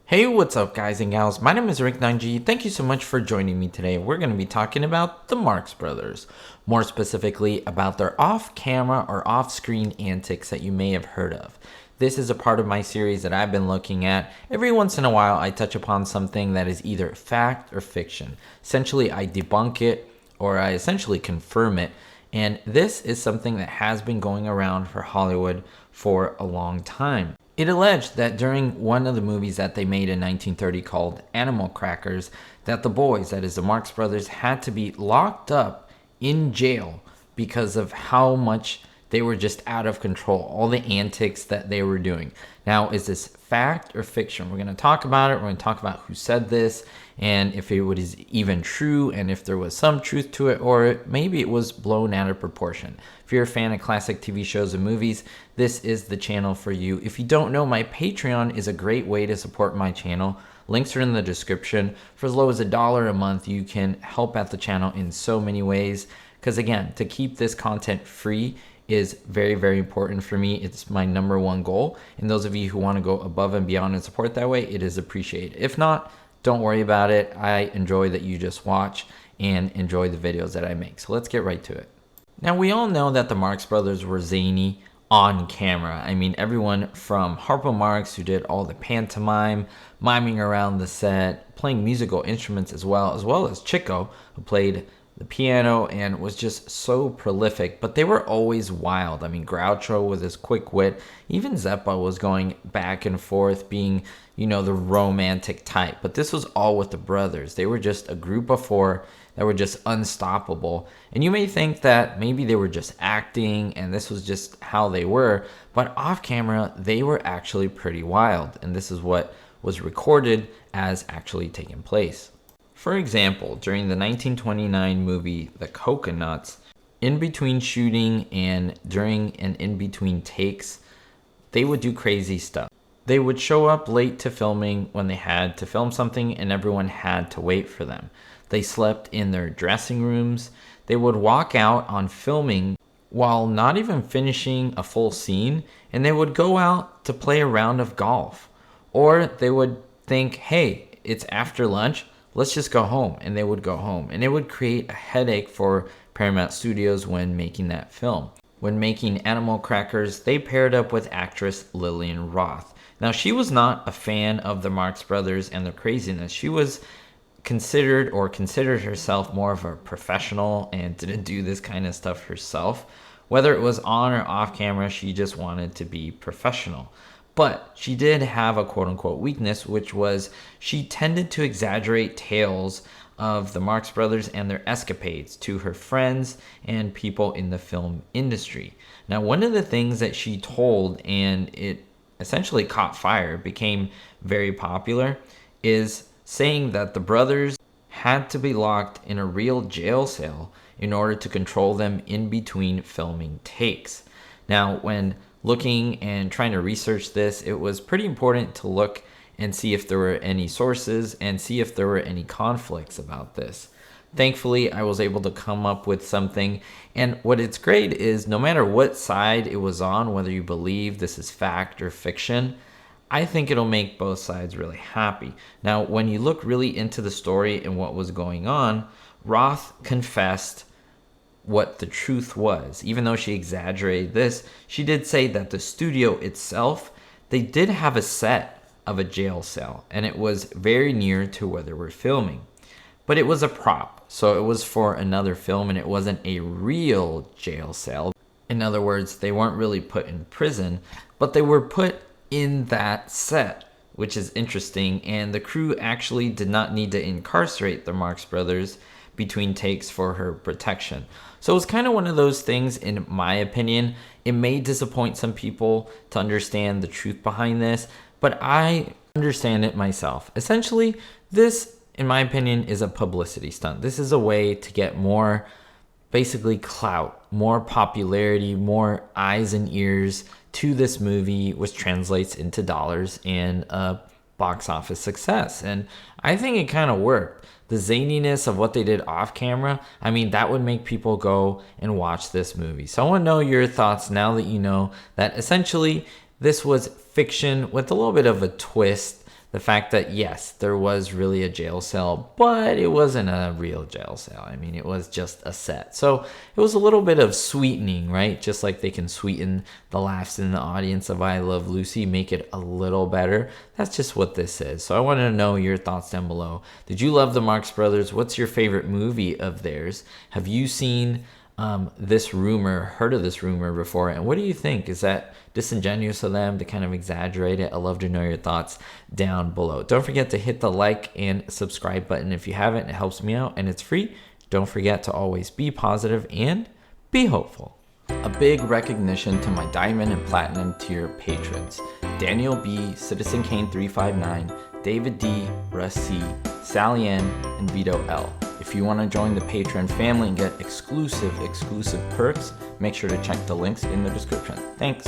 Hey, what's up guys and gals? My name is Rick 9G. Thank you so much for joining me today. We're going to be talking about the Marx Brothers. More specifically about their off-camera or off-screen antics that you may have heard of. This is a part of my series that I've been looking at. Every once in a while I touch upon something that is either fact or fiction. Essentially I debunk it or I essentially confirm it. And this is something that has been going around for Hollywood for a long time. It alleged that during one of the movies that they made in 1930 called Animal Crackers, that the boys, that is the Marx Brothers, had to be locked up in jail because of how much they were just out of control, all the antics that they were doing. Now, is this fact or fiction? We're going to talk about it. We're going to talk about who said this and if it was even true and if there was some truth to it, or maybe it was blown out of proportion. If you're a fan of classic TV shows and movies, this is the channel for you. If you don't know, my Patreon is a great way to support my channel. Links are in the description. For as low as $1 a month, you can help out the channel in so many ways. Because again, to keep this content free is very, very important for me. It's my #1 goal. And those of you who want to go above and beyond and support that way, it is appreciated. If not, don't worry about it. I enjoy that you just watch and enjoy the videos that I make. So let's get right to it. Now, we all know that the Marx Brothers were zany on camera. I mean, everyone from Harpo Marx, who did all the pantomime, miming around the set, playing musical instruments as well as Chico, who played the piano and was just so prolific, but they were always wild. I mean, Groucho with his quick wit, even Zeppa was going back and forth, being, you know, the romantic type. But this was all with the brothers. They were just a group of four that were just unstoppable. And you may think that maybe they were just acting and this was just how they were, but off camera, they were actually pretty wild. And this is what was recorded as actually taking place. For example, during the 1929 movie The Coconuts, in between shooting and during and in between takes, they would do crazy stuff. They would show up late to filming when they had to film something and everyone had to wait for them. They slept in their dressing rooms. They would walk out on filming while not even finishing a full scene, and they would go out to play a round of golf. Or they would think, hey, it's after lunch, let's just go home, and they would go home. And it would create a headache for Paramount Studios when making that film. When making Animal Crackers, they paired up with actress Lillian Roth. Now, she was not a fan of the Marx Brothers and their craziness. She was considered herself more of a professional and didn't do this kind of stuff herself. Whether it was on or off camera, she just wanted to be professional. But she did have a quote-unquote weakness, which was she tended to exaggerate tales of the Marx Brothers and their escapades to her friends and people in the film industry. Now, one of the things that she told, and it essentially caught fire, became very popular, is saying that the brothers had to be locked in a real jail cell in order to control them in between filming takes. Now, when looking and trying to research this, it was pretty important to look and see if there were any sources and see if there were any conflicts about this. Thankfully, I was able to come up with something, and what it's great is no matter what side it was on, whether you believe this is fact or fiction, I think it'll make both sides really happy. Now, when you look really into the story and what was going on, Roth confessed what the truth was. Even though she exaggerated this, she did say that the studio itself, they did have a set of a jail cell, and it was very near to where they were filming. But it was a prop, so it was for another film, and it wasn't a real jail cell. In other words, they weren't really put in prison, but they were put in that set, which is interesting, and the crew actually did not need to incarcerate the Marx Brothers between takes for her protection. So it was kind of one of those things, in my opinion. It may disappoint some people to understand the truth behind this, but I understand it myself. Essentially, this, in my opinion, is a publicity stunt. This is a way to get more, basically, clout, more popularity, more eyes and ears to this movie, which translates into dollars and a box office success. And I think it kind of worked. The zaniness of what they did off camera, I mean, that would make people go and watch this movie. So I want to know your thoughts now that you know that essentially this was fiction with a little bit of a twist the fact that, yes, there was really a jail cell, but it wasn't a real jail cell. I mean, it was just a set. So it was a little bit of sweetening, right? Just like they can sweeten the laughs in the audience of I Love Lucy, make it a little better. That's just what this is. So I want to know your thoughts down below. Did you love the Marx Brothers? What's your favorite movie of theirs? Have you seen this rumor, heard of this rumor before, and what do you think? Is that disingenuous of them to kind of exaggerate it? I'd love to know your thoughts down below. Don't forget to hit the like and subscribe button if you haven't. It helps me out and it's free. Don't forget to always be positive and be hopeful. A big recognition to my diamond and platinum tier patrons: Daniel B, Citizen Kane 359, David D, Russ C, Sally N, and Vito L. If you want to join the Patreon family and get exclusive perks, make sure to check the links in the description. Thanks.